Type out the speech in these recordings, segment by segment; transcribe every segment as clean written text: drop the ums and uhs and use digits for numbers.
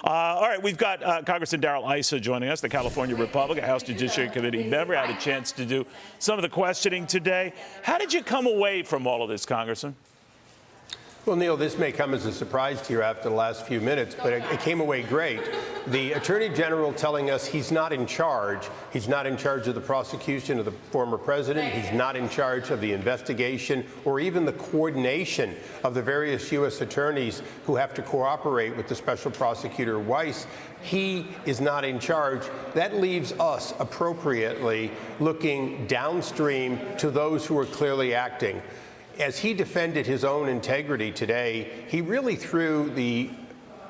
All right, we've got Congressman Darrell Issa joining us, the California Republican House Judiciary Committee member. Had a chance to do some of the questioning today. How did you come away from all of this, Congressman? Well, Neil, this may come as a surprise to you after the last few minutes, but it came away great. The Attorney General telling us he's not in charge. He's not in charge of the prosecution of the former president. He's not in charge of the investigation or even the coordination of the various U.S. attorneys who have to cooperate with the special prosecutor Weiss. He is not in charge. That leaves us appropriately looking downstream to those who are clearly acting. As he defended his own integrity today, he really threw the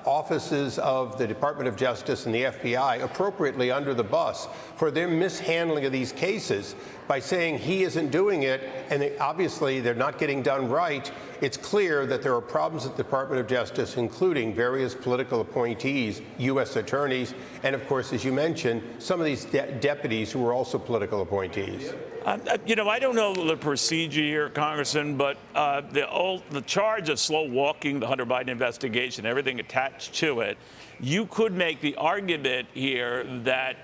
offices of the Department of Justice and the FBI appropriately under the bus for their mishandling of these cases by saying he isn't doing it, and obviously they're not getting done right. It's clear that there are problems at the Department of Justice, including various political appointees, U.S. attorneys, and of course, as you mentioned, some of these deputies who were also political appointees. You know, I don't know the procedure here, Congressman, but the charge of slow walking the Hunter Biden investigation, everything attached to it, you could make the argument here that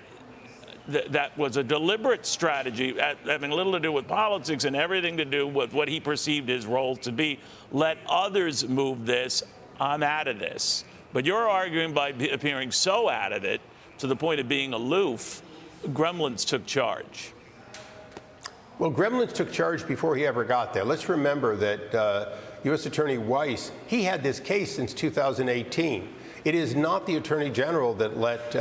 that was a deliberate strategy, having little to do with politics and everything to do with what he perceived his role to be. Let others move this. I'm out of this. But you're arguing by appearing so out of it, to the point of being aloof, gremlins took charge. Well, gremlins took charge before he ever got there. Let's remember that U.S. Attorney Weiss, he had this case since 2018. It is not the Attorney General that let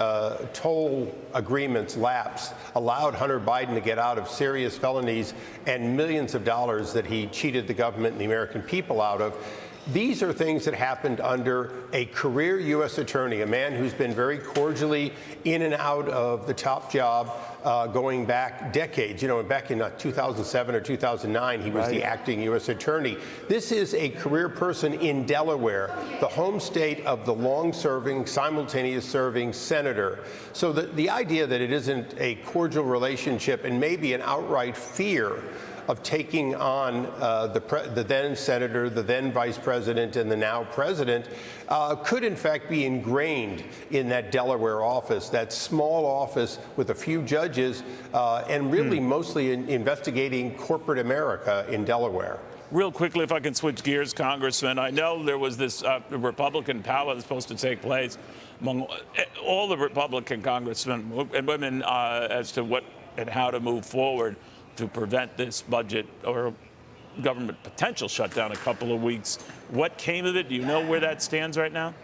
toll agreements lapse, allowed Hunter Biden to get out of serious felonies and millions of dollars that he cheated the government and the American people out of. These are things that happened under a career U.S. attorney, a man who's been very cordially in and out of the top job going back decades. You know, back in 2007 or 2009, he was the acting U.S. attorney. This is a career person in Delaware, the home state of the long-serving, simultaneous-serving senator. So the idea that it isn't a cordial relationship and maybe an outright fear of taking on the then senator, the then vice president, and the now president could in fact be ingrained in that Delaware office, that small office with a few judges and really mostly investigating corporate America in Delaware. Real quickly, if I can switch gears, Congressman, I know there was this Republican power that's supposed to take place among all the Republican congressmen and women as to what and how to move forward to prevent this budget or government potential shutdown a couple of weeks. What came of it? Do you know where that stands right now?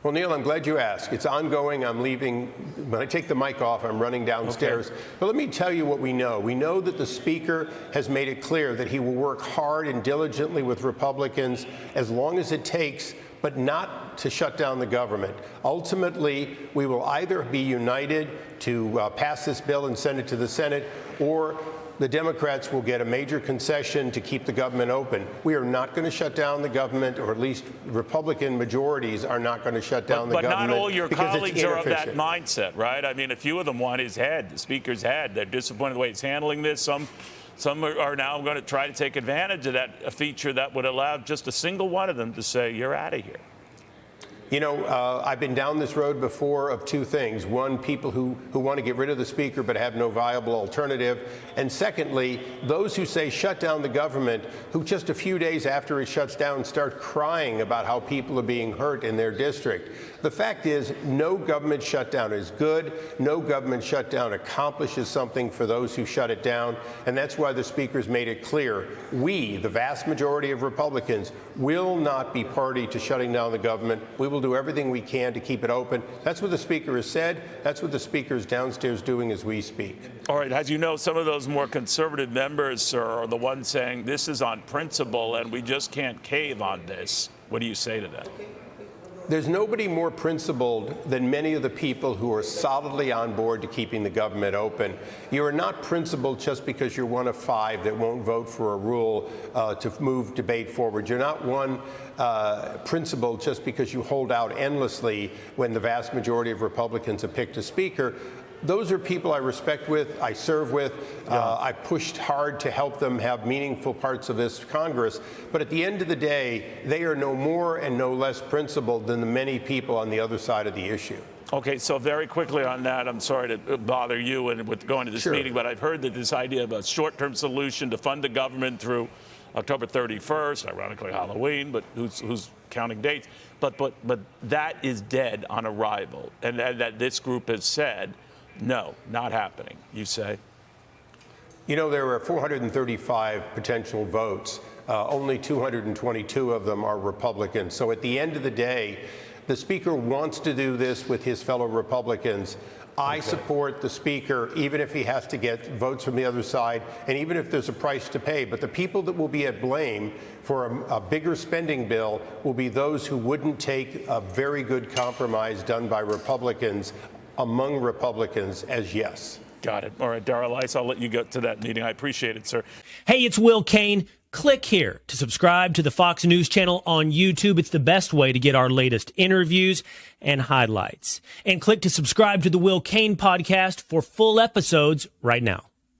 Well, Neil, I'm glad you asked. It's ongoing. I'm leaving. When I take the mic off, I'm running downstairs. Okay. But let me tell you what we know. We know that the Speaker has made it clear that he will work hard and diligently with Republicans as long as it takes, but not to shut down the government. Ultimately, we will either be united to pass this bill and send it to the Senate, or the Democrats will get a major concession to keep the government open. We are not going to shut down the government, or at least Republican majorities are not going to shut down the government. But not all your colleagues are of that mindset, right? I mean, a few of them want his head, the Speaker's head. They're disappointed the way he's handling this. Some are now going to try to take advantage of that, a feature that would allow just a single one of them to say, you're out of here. You know, I've been down this road before of two things. One, people who want to get rid of the Speaker but have no viable alternative. And secondly, those who say shut down the government, who just a few days after it shuts down start crying about how people are being hurt in their district. The fact is, no government shutdown is good. No government shutdown accomplishes something for those who shut it down. And that's why the Speaker's made it clear. We, the vast majority of Republicans, will not be party to shutting down the government. We will do everything we can to keep it open. That's what the Speaker has said. That's what the Speaker is downstairs doing as we speak. All right. As you know, some of those more conservative members, sir, are the ones saying this is on principle and we just can't cave on this. What do you say to that? There's nobody more principled than many of the people who are solidly on board to keeping the government open. You are not principled just because you're one of five that won't vote for a rule to move debate forward. You're not one principled just because you hold out endlessly when the vast majority of Republicans have picked a Speaker. those are people I respect with, I serve with. I pushed hard to help them have meaningful parts of this Congress. But at the end of the day, they are no more and no less principled than the many people on the other side of the issue. Okay, so very quickly on that, I'm sorry to bother you and with going to this meeting, but I've heard that this idea of a short-term solution to fund the government through October 31st, ironically Halloween, but who's counting dates? But that is dead on arrival, and that this group has said, no, not happening. You say? You know, there are 435 potential votes. Only 222 of them are Republicans. So at the end of the day, the Speaker wants to do this with his fellow Republicans. I support the Speaker, even if he has to get votes from the other side, and even if there's a price to pay. But the people that will be at blame for a bigger spending bill will be those who wouldn't take a very good compromise done by Republicans among Republicans as yes. Got it. All right, Darrell Issa, I'll let you get to that meeting. I appreciate it, sir. Hey, it's Will Cain. Click here to subscribe to the Fox News channel on YouTube. It's the best way to get our latest interviews and highlights. And click to subscribe to the Will Cain podcast for full episodes right now.